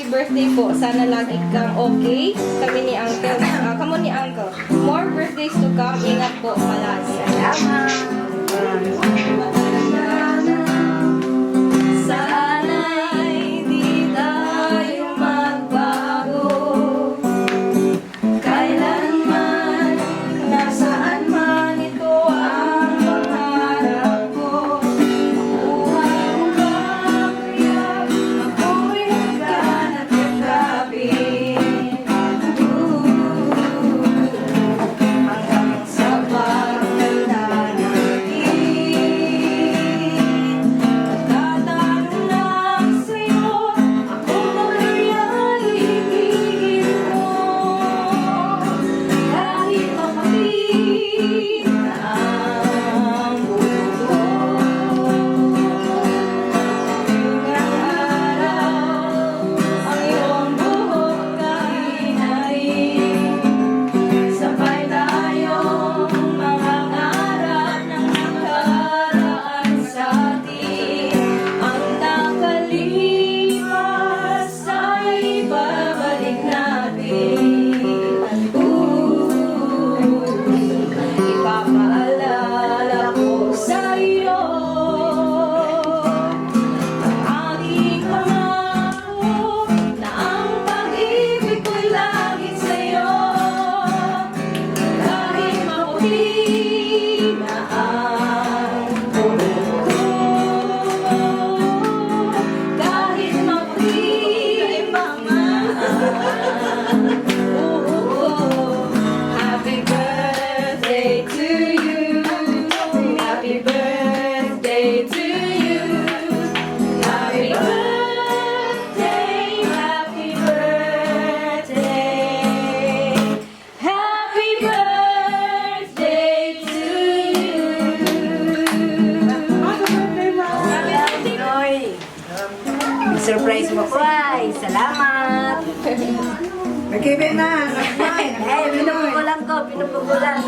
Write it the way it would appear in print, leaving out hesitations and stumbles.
happy birthday po. Sana lagi kang okay. Kami ni Uncle. Kamo ni Uncle. More birthdays to come. Ingat po palagi. Salamat. Sana'y di tayo magbago. Kailanman, nasaan man ito ang pangarap ko. Makuha ko bang iyak, ako'y naghanap kapit. Hanggang sa pagtanda natin. Nagtatanong lang sa'yo, ako ba'y ibigin mo? Kahit mapapit na ang mundo. Hanggang araw, ang iyong buhok kahinain. Sabay tayong mangangarap ng nakaraan sa atin. Ang nakalipas ay babalik natin. Ipapaalala ko sa iyo ang aking pangako na ang pag-ibig ko'y laging sa'yo. Kahit maputi na ang buhok ko, kahit maputi mga buhok ko. Happy birthday to you. Happy birthday to you. Happy birthday, happy birthday. Happy birthday to you. Noy. Surprise mo po ay. Salamat. Nag-ibig na. Eh, pinupugulan ko. Pinupugulan.